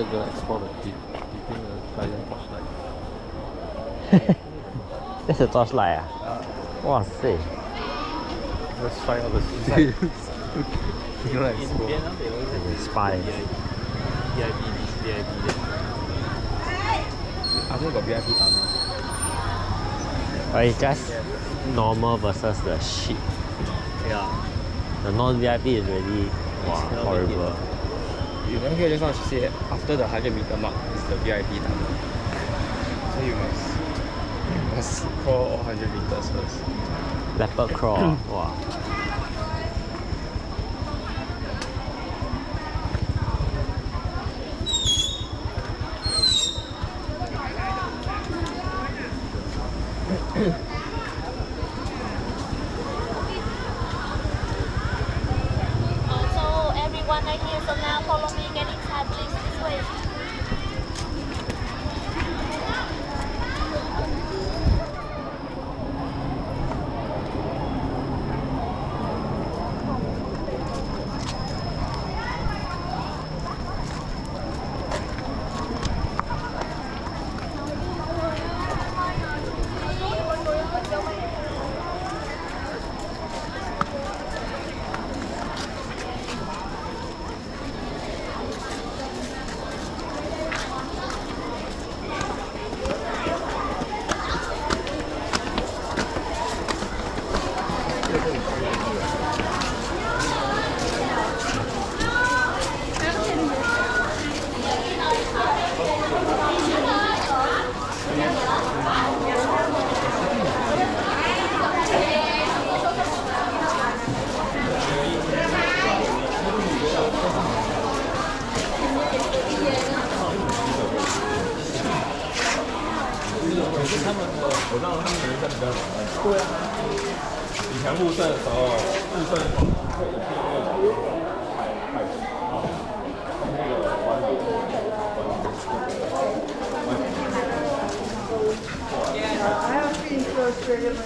they're gonna explore the cave. Do you think try the torchlight? That's a torchlight ah? Wow, say. Let's try out the skills. You know, In explore. Vietnam, they always have Spy. VIP, this, VIP that. I think got VIP tunnel. But it's just normal versus the shit. Yeah. The non-VIP is really horrible. You remember just now she said after the 100-meter mark is the VIP tunnel. So you must crawl all 100 meters first. Leopard crawl. Wow. So everyone right here, so now follow me, get inside please, this way.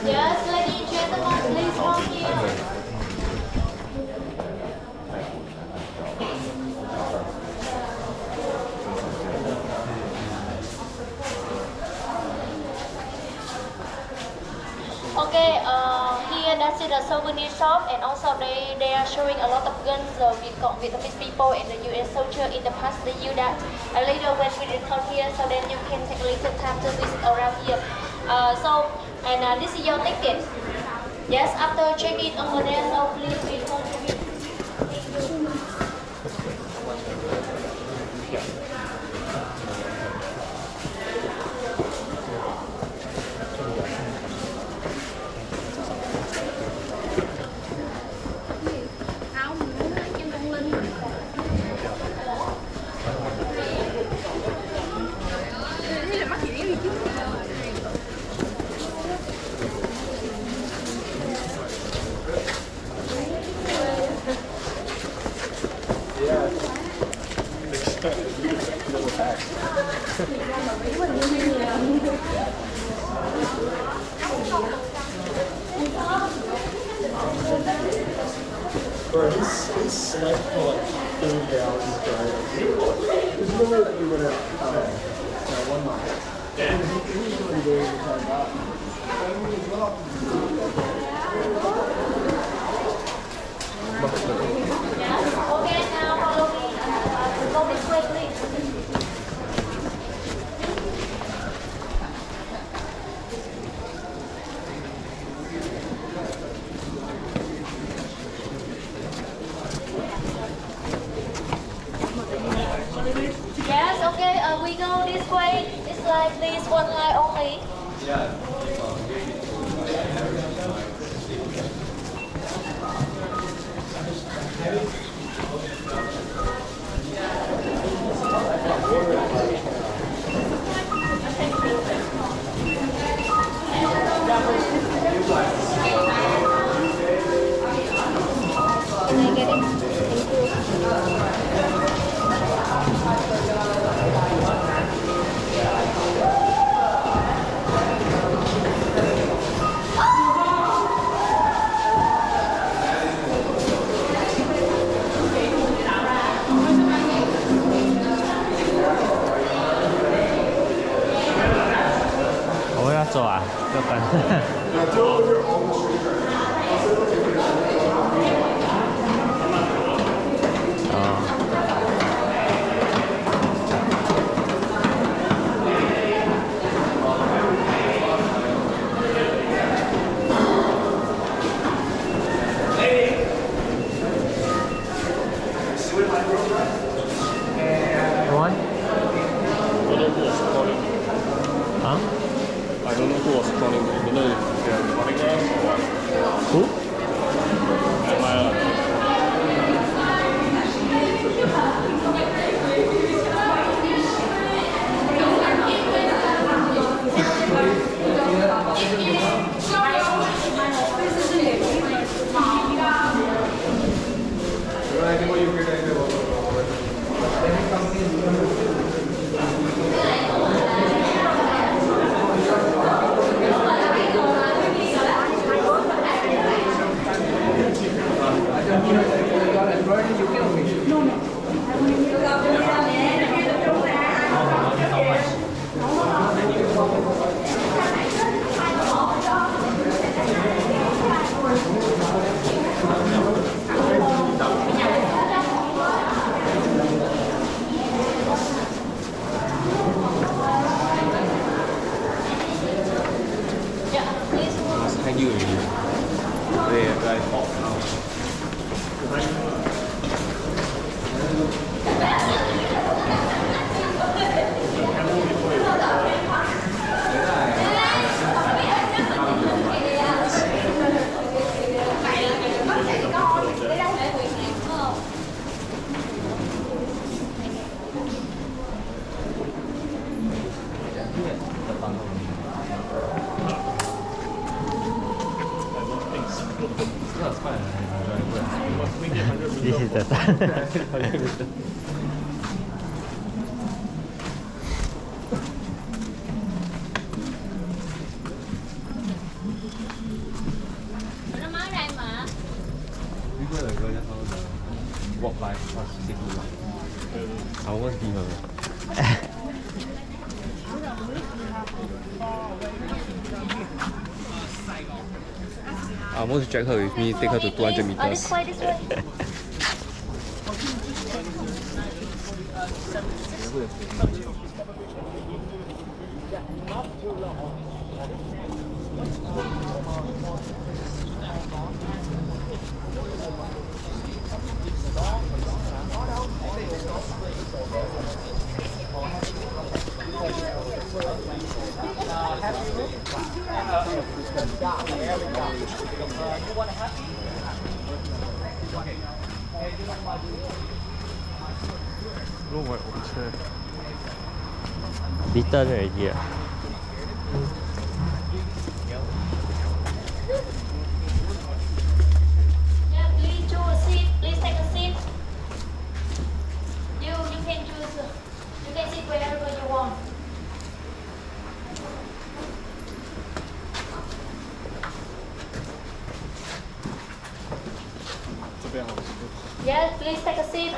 Yes, ladies and gentlemen, please come here. Okay, here that's it, a souvenir shop, and also they are showing a lot of guns with Vietnamese people and the US soldier in the past. They use that later when we return here, so then you can take a little time to visit around here. This is your ticket. Yes, after check-in over there, so please return to me. Bro, his slept for like 30 hours straight. There's no way that we would have one night. Yeah. He was going to do it every time back. Okay, now follow me. Go this way, please. Yes, okay, we go this way. It's like this one line only. Can I get it? 做啊，要不然。What? Huh? I don't know who was calling me. I don't know if they're recording us or what. Who? Am I Thank you already. Wait, I thought now. This is the sun. Walk by across the city. I almost be her. I almost drag her with me, take her to 200 meters. This way, this way. Look what we said. Beaten already. Yeah, please choose a seat. Please take a seat. You can choose. You can sit wherever you want. Yes, please take a seat.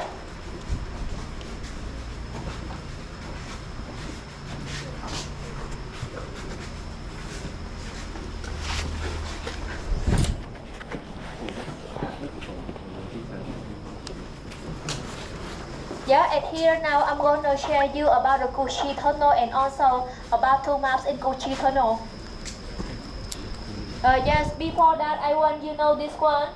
Yeah, and here now I'm going to share you about the Gucci Tunnel and also about 2 maps in Gucci Tunnel. Yes, before that I want you know this one.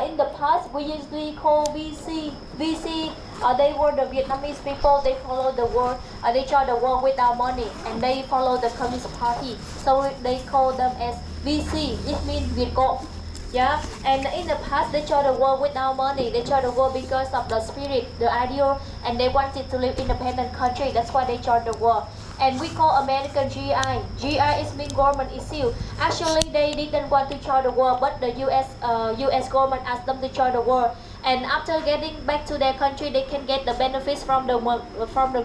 In the past we usually call VC. VC, they were the Vietnamese people, they follow the war, they join the war without money and they follow the Communist Party. So they call them as VC, it means Việt Cộng. Yeah, and in the past they joined the war without money. They joined the war because of the spirit, the ideal, and they wanted to live independent country. That's why they joined the war. And we call American GI. GI is mean government issue. Actually, they didn't want to join the war, but the US government asked them to join the war. And after getting back to their country, they can get the benefits from the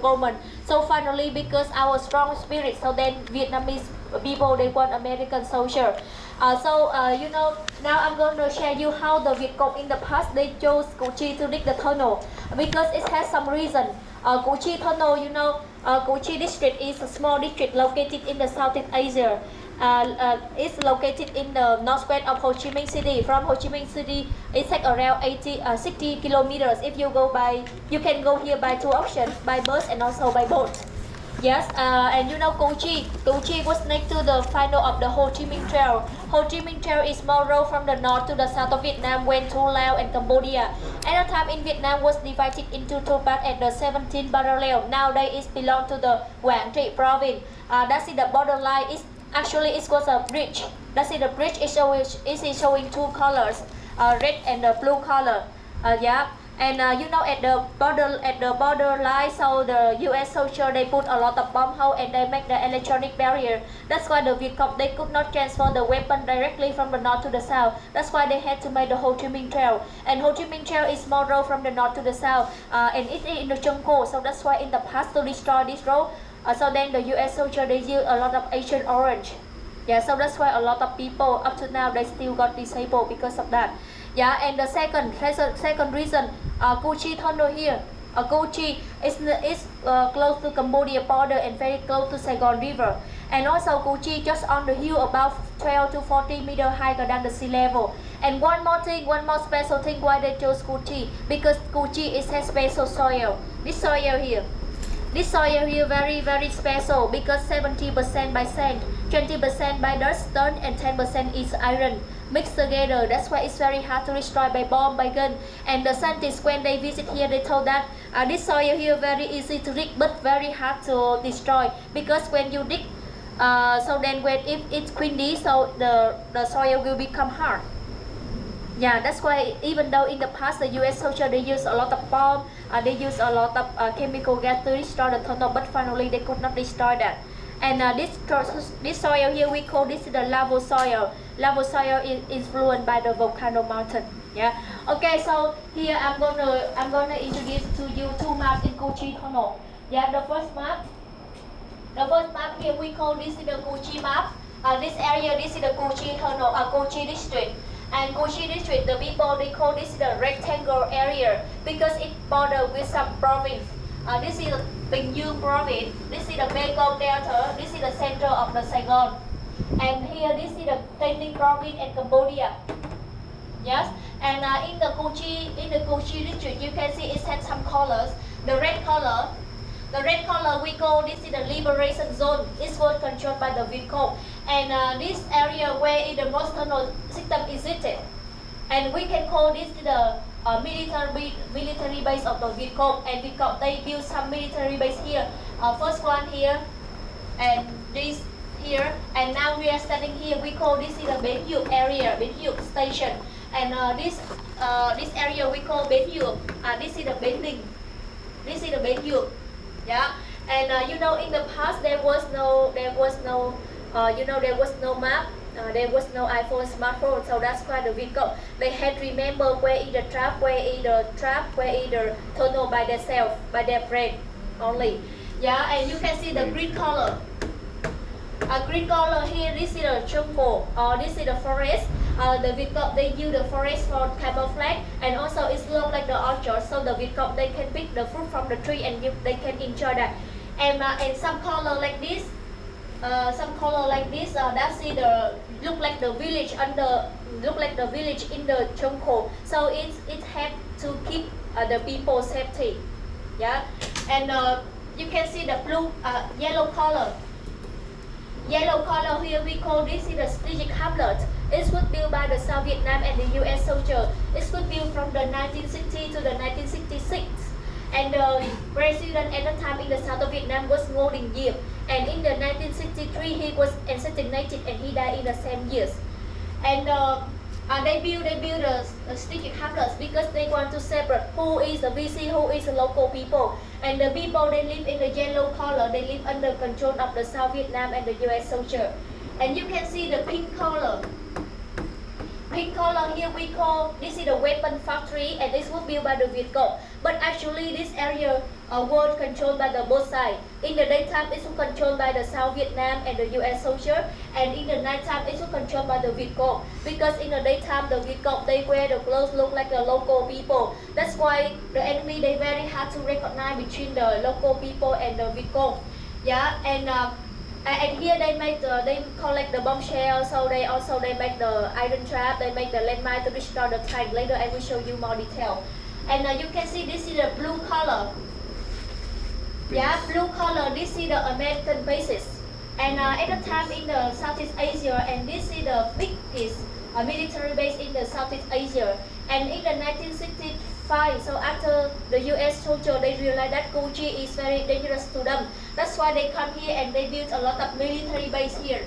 government. So finally, because our strong spirit, so then Vietnamese people they want American soldier. You know, now I'm going to share you how the Viet Cong in the past they chose Củ Chi to dig the tunnel because it has some reason. Củ Chi tunnel, you know, Củ Chi district is a small district located in the Southeast Asia. is located in the northwest of Ho Chi Minh City. From Ho Chi Minh City, it takes around 60 kilometers. If you go by, you can go here by two options, by bus and also by boat. Yes, and you know Củ Chi. Củ Chi was next to the final of the Ho Chi Minh Trail. Ho Chi Minh Trail is more road from the north to the south of Vietnam, went to Laos and Cambodia. At the time in Vietnam was divided into two parts at the 17th parallel. Nowadays it belongs to the Quảng Trị province. That's it, the borderline is actually it was a bridge. That's it, the bridge is showing two colors, red and the blue color. Yeah. And you know at the border line, so the U.S. soldier they put a lot of bomb hole and they make the electronic barrier. That's why the Viet Cong they could not transfer the weapon directly from the north to the south. That's why they had to make the Ho Chi Minh Trail. And Ho Chi Minh Trail is more road from the north to the south, and it is in the jungle. So that's why in the past to destroy this road, so then the U.S. soldier they use a lot of Agent Orange. Yeah, so that's why a lot of people up to now they still got disabled because of that. Yeah, and the second reason, Củ Chi tunnel here. Củ Chi is close to Cambodia border and very close to Saigon River. And also Củ Chi just on the hill about 12 to 40 meters higher than the sea level. And one more special thing why they chose Củ Chi, because Củ Chi has special soil. This soil here very very special because 70% by sand, 20% by dust, stone, and 10% is iron mixed together. That's why it's very hard to destroy by bomb, by gun. And the scientists when they visit here they told that this soil here very easy to dig but very hard to destroy, because when you dig so then when if it's windy, so the soil will become hard. Yeah, that's why even though in the past the U.S. soldier they use a lot of bomb, they use a lot of chemical gas to destroy the tunnel, but finally they could not destroy that. And this soil here we call this the lava soil. Lava soil is influenced by the volcano mountain. Yeah. Okay, so here I'm gonna introduce to you two maps in Củ Chi tunnel. Yeah, the first map here we call this is the Củ Chi map. This area this is the Củ Chi tunnel, Củ Chi district. And Củ Chi district, the people they call this the rectangle area because it borders with some province. This is the Bình Dương province. This is the Mekong Delta. This is the center of the Saigon. And here this is the Tây Ninh province and Cambodia. Yes. And in the Củ Chi district, you can see it has some colors. The red color we call this is the liberation zone. It was controlled by the Viet Cong. And this area where the most tunnel system existed. And we can call this the military base of the Viet Cong. And Viet Cong they build some military base here. First one here, and this here. And now we are standing here. We call this is the Bến Dược area, Bến Dược station. And this area we call Bến Dược. This is the Bến Đình. This is the Bến Dược. Yeah. And you know in the past there was no map. There was no iPhone, smartphone, so that's why the Viet Cong they had to remember where is the trap, where is the tunnel by themselves, by their brain only. Yeah, and you can see the green color. Green color here, this is the jungle, or this is the forest. The Viet Cong they use the forest for camouflage, and also it's look like the orchard, so the Viet Cong they can pick the fruit from the tree and they can enjoy that. And some color like this. That's look like the village in the jungle. So it help to keep the people safety. Yeah, and you can see the yellow color. Yellow color here we call this is the strategic hamlet. It was built by the South Vietnam and the U.S. soldier. It was built from the 1960 to the 1966. And the president at the time in the south of Vietnam was Ngô Đình Diệm. And in the 1963 he was assassinated and he died in the same years. And they build the strategic hamlets because they want to separate who is the VC, who is the local people. And the people they live in the yellow color, they live under control of the South Vietnam and the U.S. soldier. And you can see the pink color. Pink color here we call this is the weapon factory, and this was built by the Viet Cong. But actually this area was controlled by the both sides. In the daytime it was controlled by the South Vietnam and the U.S. soldier, and in the nighttime it was controlled by the Viet Cong. Because in the daytime the Viet Cong they wear the clothes look like the local people. That's why the enemy they very hard to recognize between the local people and the Viet Cong. Yeah, and And here they collect the bombshell, so they make the iron trap, they make the landmine to destroy the tank. Later I will show you more detail. And you can see this is the blue color. Yeah, blue color. This is the American bases. And at the time in the Southeast Asia, and this is the biggest military base in the Southeast Asia. And in the 1965, so after the US soldier, they realized that Cu Chi is very dangerous to them. That's why they come here and they build a lot of military base here.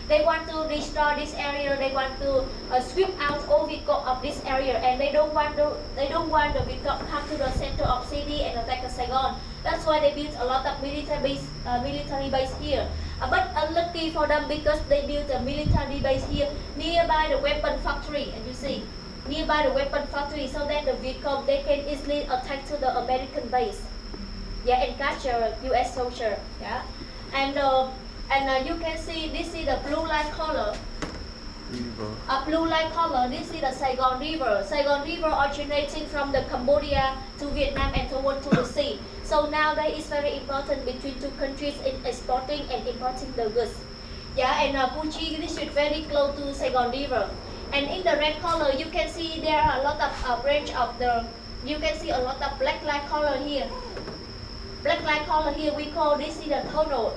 They want to destroy this area. They want to sweep out all vehicle of this area, and they don't want the vehicle come to the center of city and attack Saigon. That's why they built a lot of military base here. But unlucky for them because they built a military base here nearby the weapon factory, and you see nearby the weapon factory, so that the vehicle they can easily attack to the American base. Yeah, and capture US soldier. Yeah, and you can see this is the blue light color. A blue light color. This is the Saigon River. Saigon River originating from the Cambodia to Vietnam and toward to the sea. So now that is very important between two countries in exporting and importing the goods. Yeah, and Cu Chi district very close to Saigon River. And in the red color, you can see there are a lot of branch of the. You can see a lot of black light color here. Black light color here. We call this is the tunnel.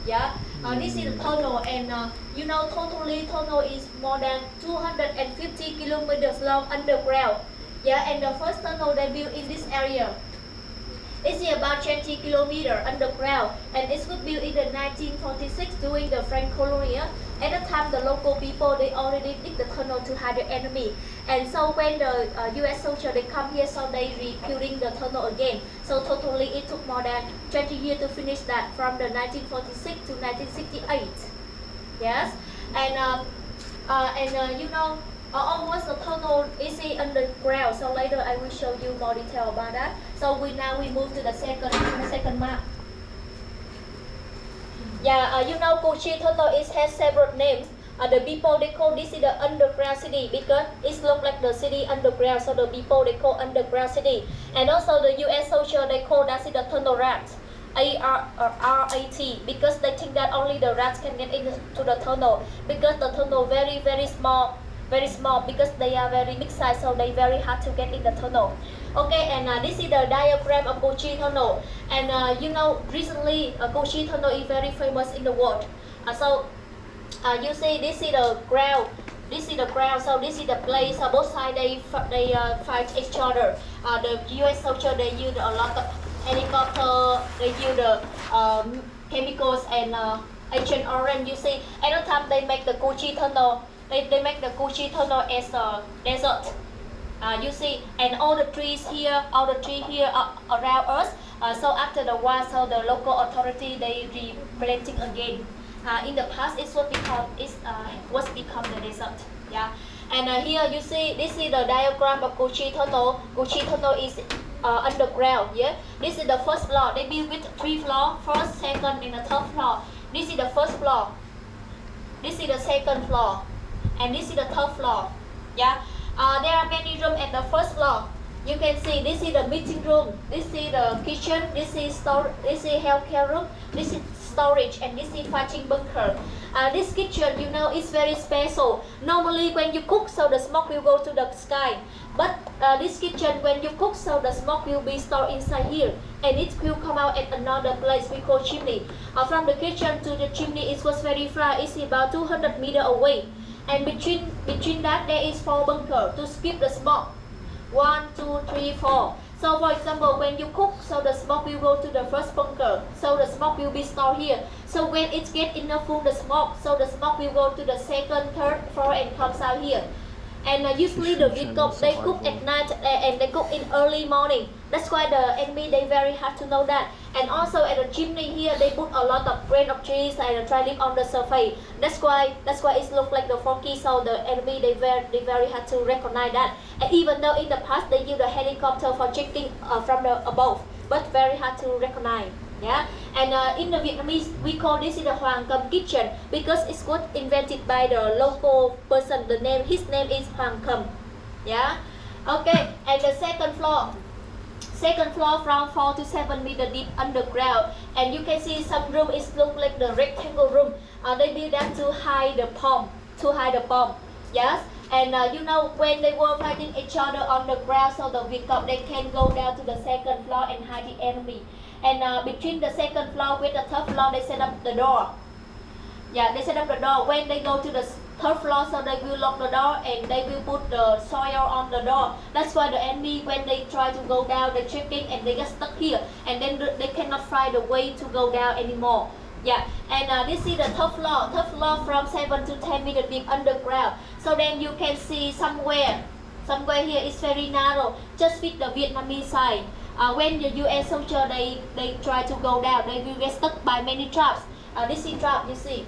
Yeah, this is the tunnel, and you know totally tunnel is more than 250 kilometers long underground. Yeah, and the first tunnel they built in this area. It's about 20 kilometers underground, and it was built in the 1946 during the French colony. At the time, the local people they already dig the tunnel to hide the enemy, and so when the U.S. soldiers they come here, so they rebuilding the tunnel again. So totally, it took more than 20 years to finish that, from the 1946 to 1968. Yes, and you know. Almost the tunnel is underground. So later I will show you more detail about that. So now we move to the second map. Yeah, you know Cu Chi tunnel has several names. The people they call this is the underground city because it looks like the city underground. So the people they call underground city. And also the U.S. soldier they call that is the tunnel rat. ARRAT, because they think that only the rats can get into the tunnel, because the tunnel very small because they are very big size, so they very hard to get in the tunnel. Okay, and this is the diagram of Cu Chi tunnel, and you know recently Cu Chi tunnel is very famous in the world. You see this is the ground. So this is the place. Both sides they fight each other. The U.S. soldier they use a lot of helicopter. They use the chemicals and Agent Orange. You see, at the time they make the Cu Chi tunnel. They make the Cu Chi tunnel as a desert. You see, and all the trees here are around us. So after the war, so the local authority they replanting again. In the past, it was become the desert. Yeah, and here you see this is the diagram of Cu Chi tunnel. Cu Chi tunnel is underground. Yeah, this is the first floor. They build with 3 floors: first, second, and the third floor. This is the first floor. This is the second floor. And this is the third floor. Yeah, there are many rooms at the first floor. You can see this is the meeting room. This is the kitchen. This is healthcare room. This is storage, and this is fighting bunker. This kitchen, you know, is very special. Normally, when you cook, so the smoke will go to the sky. But this kitchen, when you cook, so the smoke will be stored inside here, and it will come out at another place we call chimney. From the kitchen to the chimney, it was very far. It's about 200 meters away. And between that there is 4 bunkers to skip the smoke. 1, 2, 3, 4. So for example, when you cook, so the smoke will go to the first bunker. So the smoke will be stored here. So when it gets enough full the smoke, so the smoke will go to the second, third floor and comes out here. And usually the vehicle they cook at night and they cook in early morning. That's why the enemy they very hard to know that. And also at the chimney here they put a lot of branch of trees and dry leaf on the surface. That's why it looks like the forky. So the enemy they very hard to recognize that. And even though in the past they use the helicopter for checking from the above, but very hard to recognize. Yeah, and in the Vietnamese we call this is the Hoàng Cầm kitchen because it was invented by the local person. His name is Hoàng Cầm. Yeah, okay. And the second floor. second floor from 4 to 7 meter deep underground. And you can see some room is look like the rectangle room. They build that to hide the bomb, yes. And you know, when they were fighting each other on the ground, so the Vietcong, they can go down to the second floor and hide the enemy. And between the second floor with the third floor, they set up the door. Yeah, they set up the door. When they go to the third floor, so they will lock the door and they will put the soil on the door. That's why the enemy, when they try to go down, they're checking and they get stuck here. And then they cannot find a way to go down anymore. Yeah, and this is the third floor from 7 to 10 meter deep underground. So then you can see somewhere here is very narrow, just with the Vietnamese side. When the US soldier they try to go down, they will get stuck by many traps. This is trap, you see.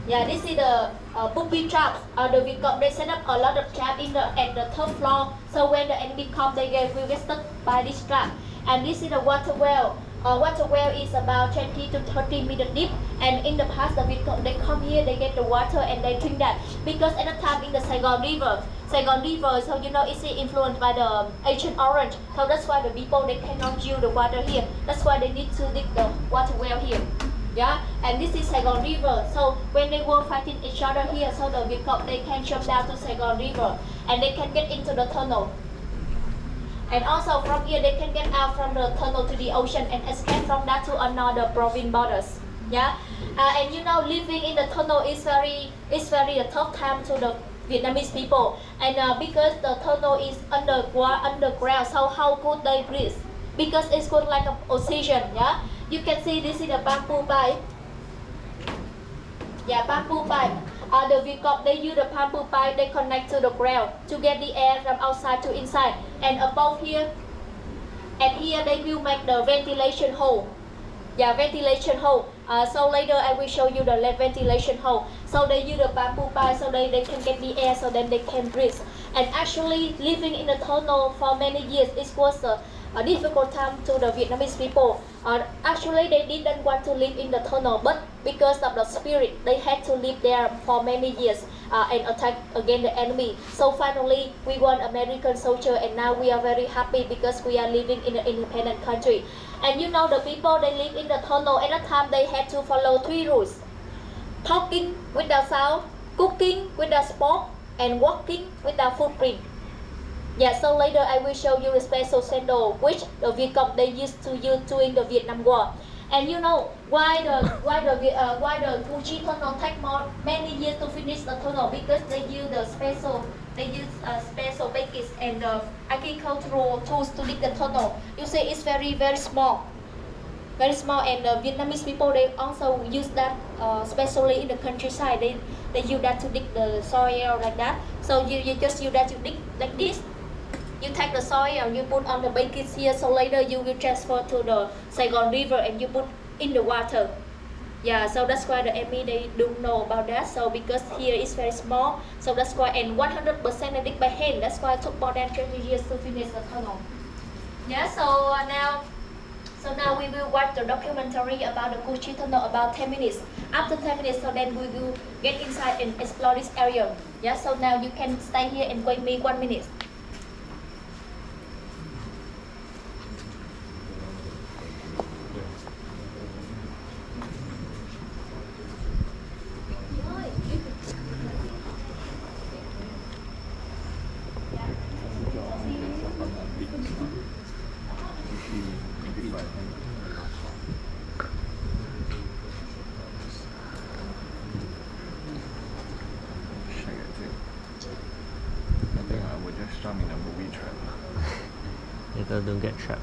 Yeah, this is the booby traps. The Vietcong, they set up a lot of traps at the third floor. So when the enemy comes, they will get stuck by this trap. And this is the water well. Water well is about 20 to 30 meter deep, and in the past the Vietcong, they come here, they get the water and they drink that, because at the time in the Saigon River, so you know it's influenced by the Agent Orange, so that's why the people, they cannot use the water here. That's why they need to dig the water well here. Yeah, and this is Saigon River. So when they were fighting each other here, so the Vietcong, they can jump down to Saigon River and they can get into the tunnel. And also from here, they can get out from the tunnel to the ocean and escape from that to another province borders. Yeah, and you know, living in the tunnel is very a tough time to the Vietnamese people. And because the tunnel is underground, so how could they breathe? Because it's got like an oxygen. Yeah, you can see this is the bamboo pipe. Yeah, bamboo pipe. The Vietcong, they use the bamboo pipe, they connect to the ground to get the air from outside to inside. And above here, and here they will make the ventilation hole. Yeah, ventilation hole. So later I will show you the ventilation hole. So they use the bamboo pipe so they can get the air, so then they can breathe. And actually living in the tunnel for many years, it was a difficult time to the Vietnamese people. Actually they didn't want to live in the tunnel, but because of the spirit, they had to live there for many years and attack against the enemy. So finally we won American soldier, and now we are very happy because we are living in an independent country. And you know, the people, they live in the tunnel. At that time they had to follow 3 rules: talking without sound, cooking without smoke, and walking without footprint. Yeah, so later I will show you the special sandal which the Vietcong, they used to use during the Vietnam War. And you know why the Cu Chi tunnel take many years to finish the tunnel? Because they use special baskets and agricultural tools to dig the tunnel. You see, it's very small, and the Vietnamese people, they also use that, especially in the countryside. They use that to dig the soil like that. So you just use that to dig like this. You take the soil, you put on the baskets here, so later you will transfer to the Saigon River and you put in the water. Yeah, so that's why the enemy, they don't know about that. So because here is very small, so that's why, and 100% they dig by hand. That's why it took more than 20 years to finish the tunnel. Yeah, so now we will watch the documentary about the Cu Chi tunnel about 10 minutes. After 10 minutes, so then we will get inside and explore this area. Yeah, so now you can stay here and wait me 1 minute. Later don't get trapped.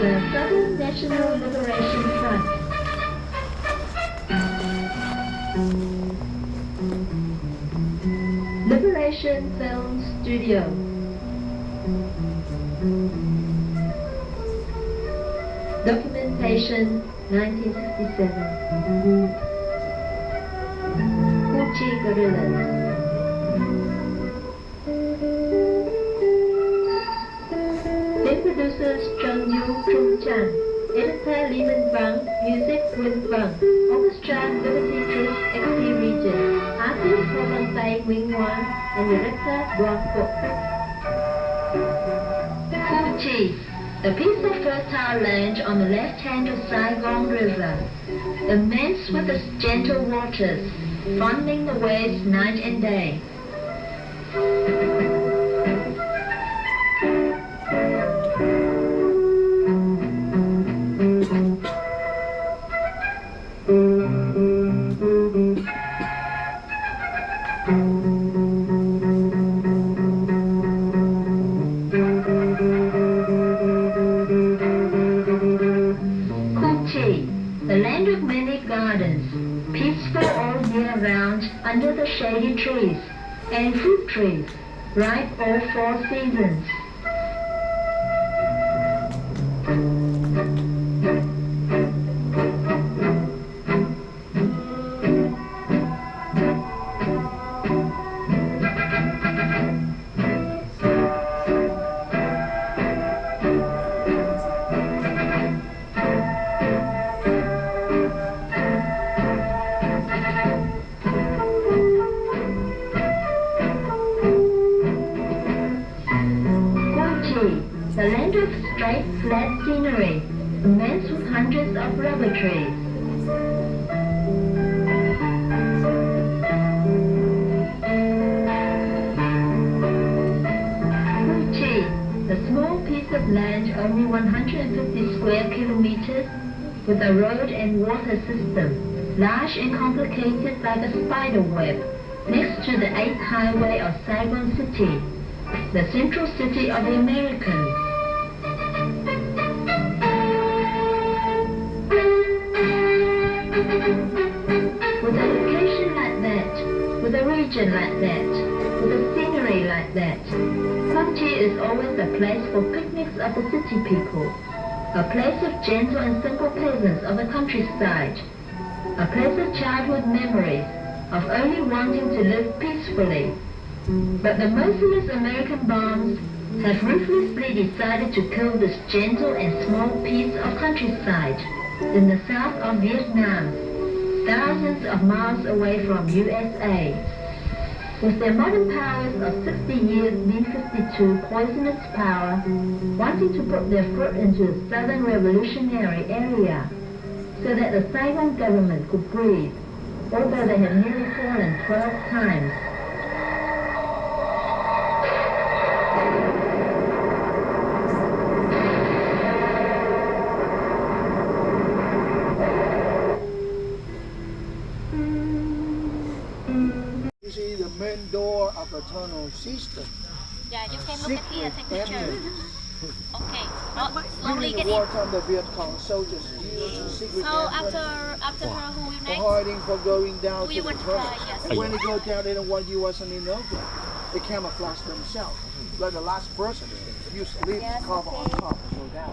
The Southern National Liberation Front. Liberation Film Studio. Documentation 1967. Cu Chi Guerrillas. Film producers Chung Yu Trung Chan. Editor Li Minfang, music Win Fang, orchestra Liberty Troops XC Region, artist Ho Van Sai Wing Wan, and director Guang Fuk. Fu Chi, a piece of fertile land on the left hand of Saigon River, immense with its gentle waters, fondling the waves night and day. The land of many gardens, peaceful all year round under the shady trees, and fruit trees, ripe all 4 seasons. The land of straight, flat scenery, immense with hundreds of rubber trees. Fuji, a small piece of land only 150 square kilometers, with a road and water system, large and complicated like a spider web, next to the 8th highway of Saigon City, the central city of the Americans. With a location like that, with a region like that, with a scenery like that, Fuji is always a place for picnics of the city people, a place of gentle and simple peasants of the countryside, a place of childhood memories, of only wanting to live peacefully. But the merciless American bombs have ruthlessly decided to kill this gentle and small piece of countryside in the south of Vietnam, thousands of miles away from USA. With their modern powers of 60 years B-52 poisonous power, wanting to put their foot into the southern revolutionary area so that the Saigon government could breathe, although they have nearly fallen 12 times. You see the main door of the tunnel system. Yeah, you can look at here, take picture. Entrance. Okay, slowly During get the in. wartime, the Viet Cong soldiers used the secret So entrance after her, who will for next? hiding, for going down We to the will tunnel. try, yes. And when they go down, they don't want you wasn't in open. They camouflage themselves. Like the last person, use leaves Yes, cover on okay. top and go down.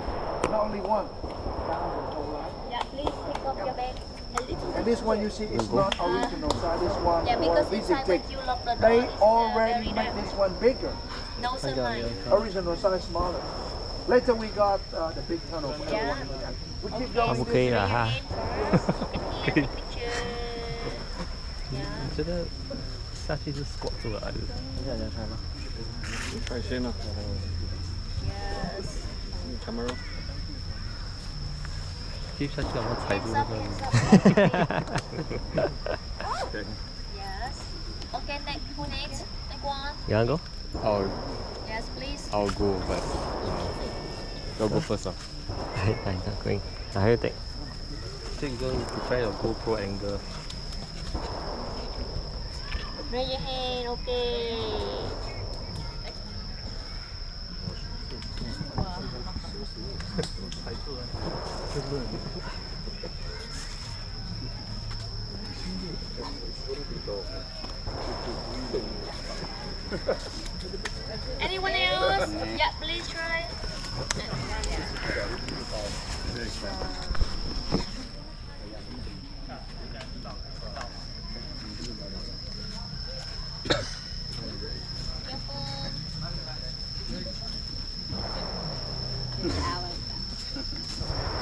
Not only one, down the whole line. Yeah, please pick up your bag a little And this one you see is not original size. This one Yeah, for because inside visiting. when you lock the door, They it's already very make dark. this one bigger. No sunlight. Original size smaller. Later we got the big tunnel for Yeah. everyone. We keep Okay. going. 不可以了哈。 Look at here, take picture. Yeah. 我觉得下去是 squat 住了还是？快先了 Yes. ，camera。 keep 下去然后踩住 Hands 那 up, 个。 hands up. Yes. Okay, next, who next? Next one. You wanna go? Yes, please. I'll go, but you'll go first. I'm not going. I will take. Take go prepare your GoPro angle. Raise your hand, okay. Anyone else? Yeah, please try.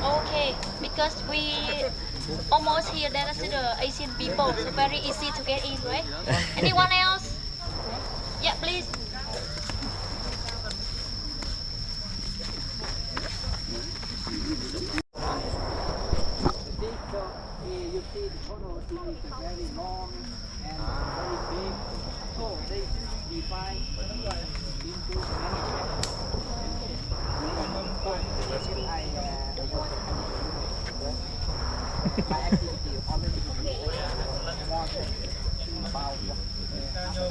Okay, people, so very easy to get in, right? Anyone else? Yeah, please.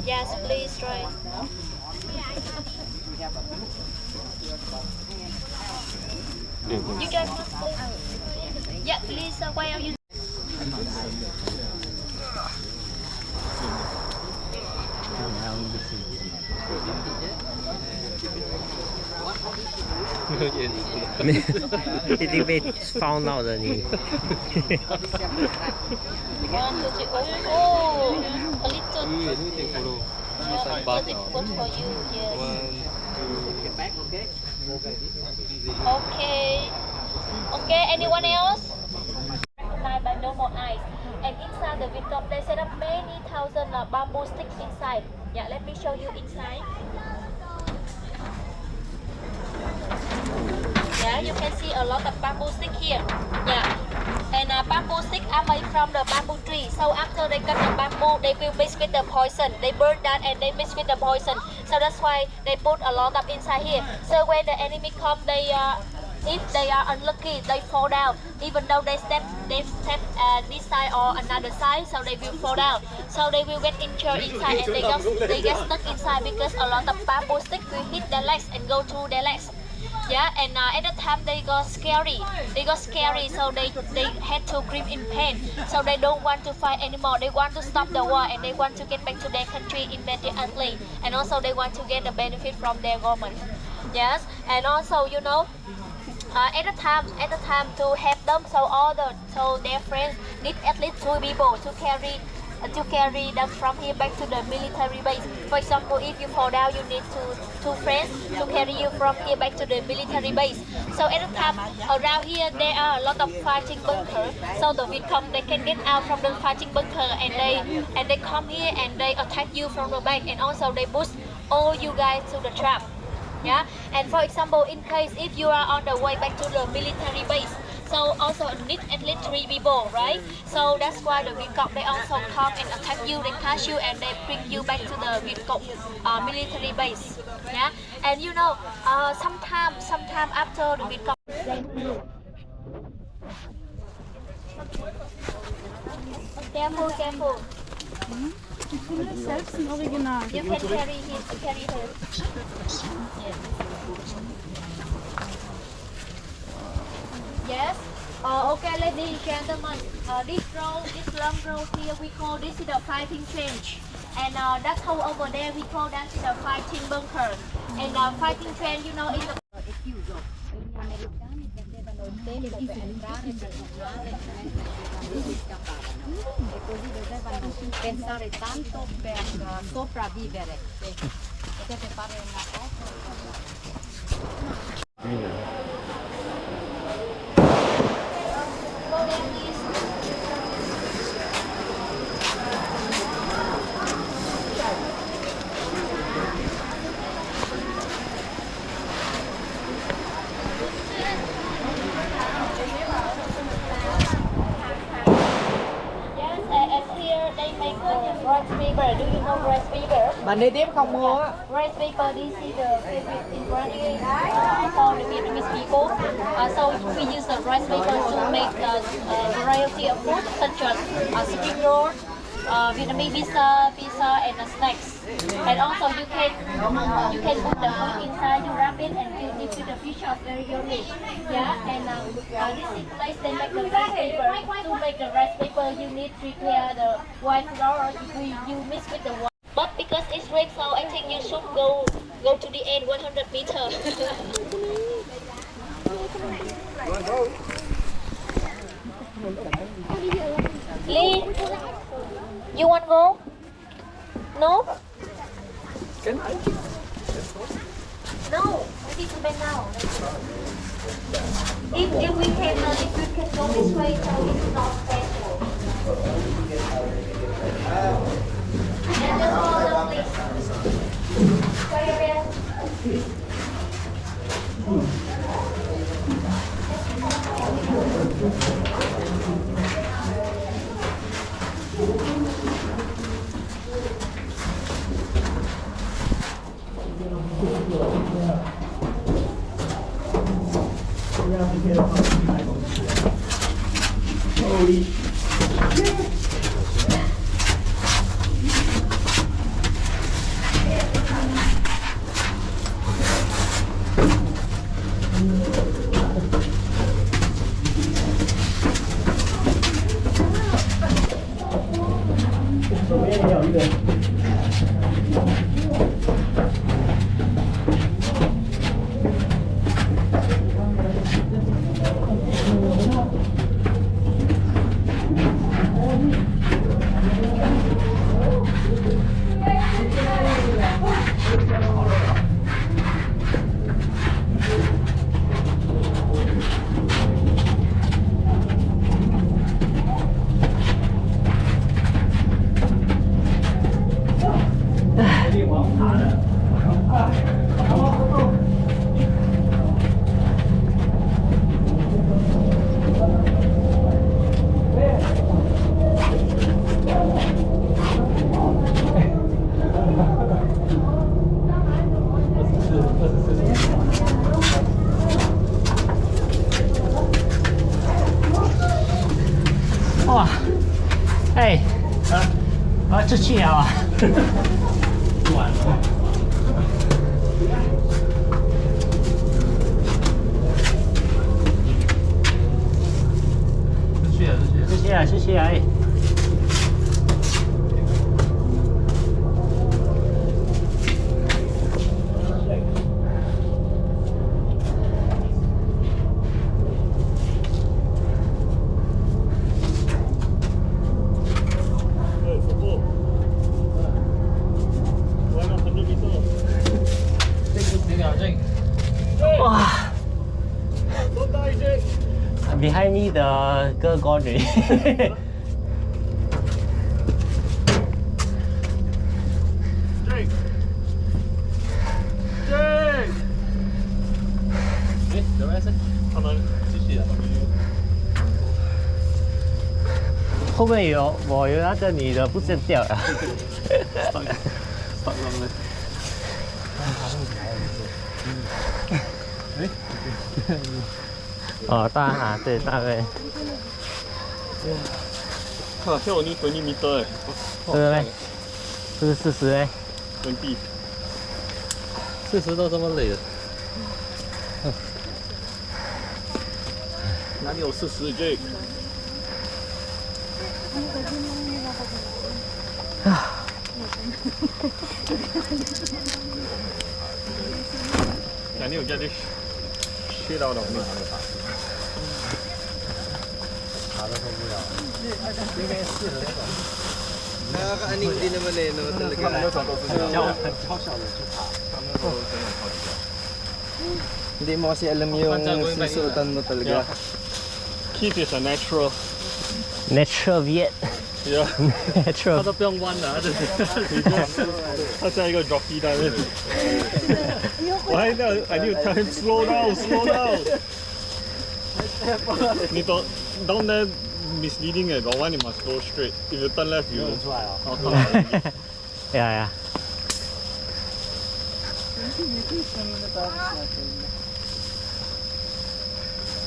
Yes, please try. You try first, please. Yeah, please. Why are you?一定被放到的你。 1, 2, 3. Oh, a little. You take photo. It's Bath difficult for you. Yes. 1, 2. Okay. Okay. Anyone else? Recognized by normal eyes. And inside the window, they set up many thousand bamboo sticks inside. Yeah, let me show you inside. Yeah, you can see a lot of bamboo stick here. Yeah, and bamboo stick are made from the bamboo tree. So after they cut the bamboo, they will mix with the poison. They burn that and they mix with the poison. So that's why they put a lot of inside here. So when the enemy come, they if they are unlucky, they fall down. Even though they step this side or another side, so they will fall down. So they will get injured inside and they get stuck inside because a lot of bamboo stick will hit their legs and go through their legs. Yeah, and at that time they got scary. So they had to scream in pain. So they don't want to fight anymore. They want to stop the war and they want to get back to their country immediately. And also they want to get the benefit from their government. Yes, and also you know. At the time to help them, so their friends need at least 2 people to carry them from here back to the military base. For example, if you fall down, you need two friends to carry you from here back to the military base. So at the time around here there are a lot of fighting bunkers. So the Vietcong they can get out from the fighting bunker and they come here and they attack you from the back and also they push all you guys to the trap. Yeah, and for example, in case if you are on the way back to the military base, so also need at least 3 people, right? So that's why the Vietcong they also come and attack you, they catch you, and they bring you back to the Vietcong military base. Yeah, and you know, sometime after the Vietcong. Careful. Selbst ein Original. You can carry her. Yes. Okay, ladies and gentlemen. This long road here we call this is the fighting trench, and that hole over there we call that is the fighting bunker. And fighting trench, you know, is the pensare tanto per sopravvivere. Potete fare una cosa. Do you know rice paper? Mà nếu tiếp không mua á. Rice paper, this is the favorite ingredient for the Vietnamese people. So we use the rice paper to make a variety of food such as spring roll, Vietnamese pizza, and snacks. And also you can put the food inside, you wrap it and fill it with the fish sauce very yummy. Yeah, and this is place they make the rice paper. To make the rice paper, you need to prepare the white flour. You mix with the white. But because it's red, so I think you should go to the end 100 meters. Lee, you want to go? No? No, I need to bend now. If we can go this way, so it's not painful. 哇，哎，我要出去了啊！出去了，哎。哇！Behind me the girl gone already. Jake! Jake! 哎，有没事？他们继续啊，后面有那个女的不见掉了。哦，大啊，对大呗。看，像我那20 meter 哎，对不对？这是40哎。 20。40都这么累了。哪里有40 Jake？ Can you get this shit out of me? 爬都受不了。应该适合那种。 Nakakaaning din naman eh, no? Talaga. 超小的去爬。 Hindi mo kasi alam yung susuotan mo talaga. Keith is a natural. Natural Viet. Yeah. 他 Natural. 都不用弯了，他在一个 jockey 那边。我还要 I need to tell him slow down, slow down. 你懂 down there misleading 哎，got one you must go straight. If you turn left, you 出来啊！ turn right. Yeah, yeah.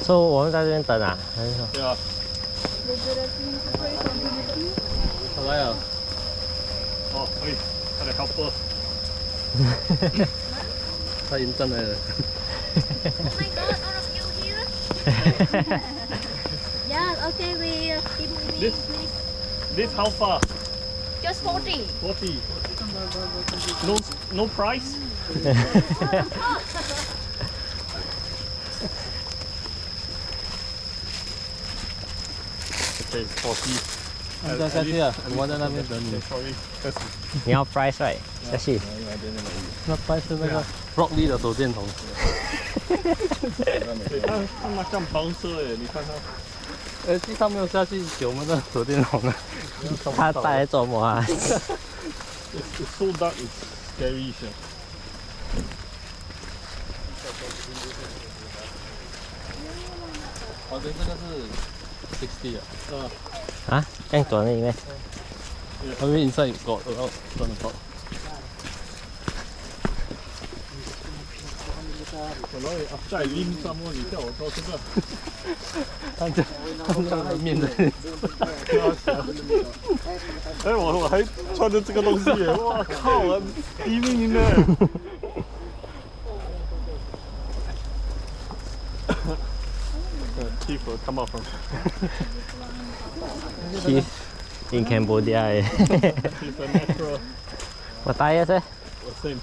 So 我们在这边等啊，还是说？ Yeah. 好来啊！哦，可以，他的 helper。他已经站来了。 Oh my god, all of you here? Yeah, okay, we keep moving, This- please. This how far? Just 40. 40. No price? Okay, 40. 你再下去啊！我在那边等你。 Sorry. 你要 price right 下去。那拍是那个 Broccoli 的手电筒。他妈像房车哎，你看他。其实他没有下去有我们的手电筒啊。他带来做么啊？ It's so dark, it's scary. 哦，对，这个是60啊。啊？这样短的里面？因为 inside got a lot on the top. 在拎上面，你叫我做这个，看着面的。哎，我还穿着这个东西耶，哇靠，第一名呢。Keith will come out from. He's in Cambodia. He's a natural. What tires eh? Same.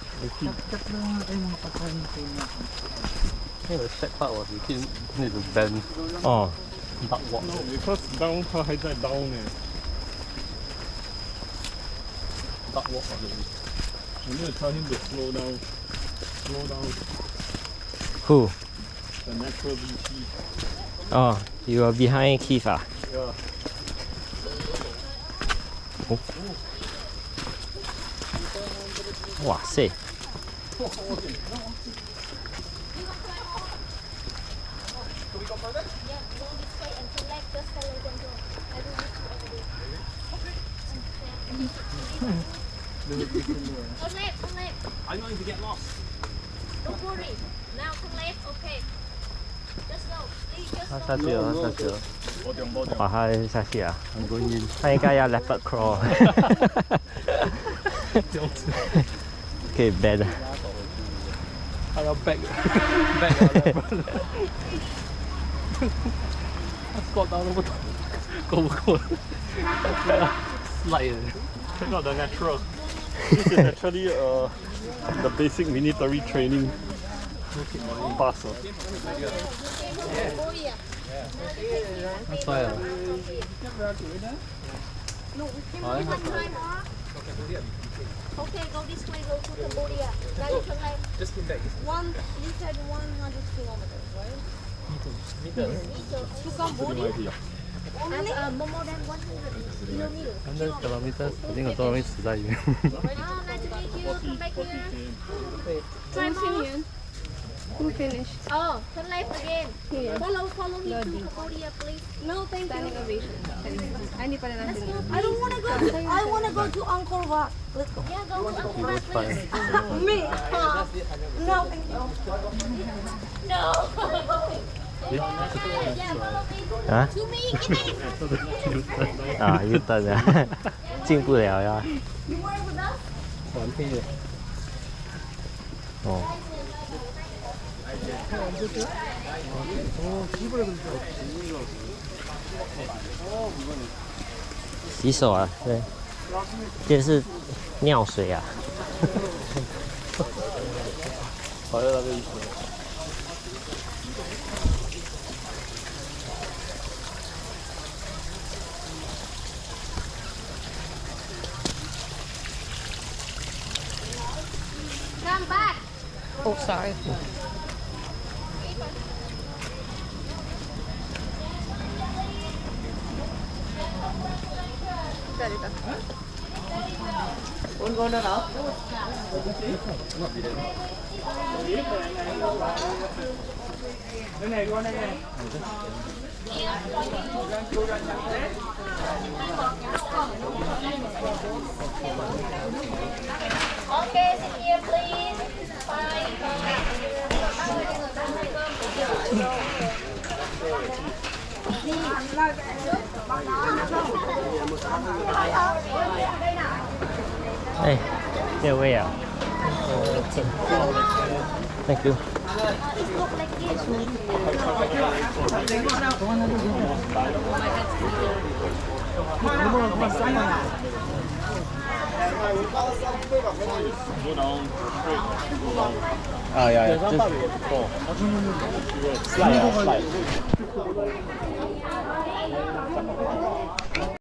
The sad part was we keep need to bend Oh, duck walk. No, because down 它还在 down 呢。Duck walk already. I'm gonna tell him to slow down. Slow down. who? The natural VP. Oh, you are behind Keith ah? Yeah. Wow, say. Turn left, turn left. I'm going to get lost. Don't worry. Now turn left, okay. Just go. Please just 他 go. 下去了，他下去了。哇，他下去啊！ I'm going in. 他应该要 leopard crawl。可以 bend。他要 back back 他 squat down 都不懂，够不够？slide 的。 Check out the natural. This is actually the basic military training pass. Cambodia. 他摔了。 No, we can one time more. Okay, go this way, go to Cambodia. Now you turn left. Just keep back. You said 100 kilometers, right? Meters. To Cambodia. Only more than 100 kilometers. 100 kilometers，一定很多人会死在里面。 Ah, nice to meet you. Come back here. Try more. Who finished? Oh, turn left again. Here. Follow me to Cambodia, please. No, thank you. Standing ovation. Hindi pa na natin. I don't want to go. I want to go to Angkor Wat. Let's go. Yeah, go to Angkor Wat, please. Me? No, thank you. No. Yeah, follow me. 啊 To me, get in. 啊，U turn 啊，进不了呀。 You work with us? 环飞的。哦。洗手啊，对，这是尿水啊。好像那个意思。 Come back. Oh, sorry. Okay, sit here, please. Fine. Hey, yeah, way out. Thank you. It's not like this. Go down straight. Ah, yeah, yeah. Just slide, slide.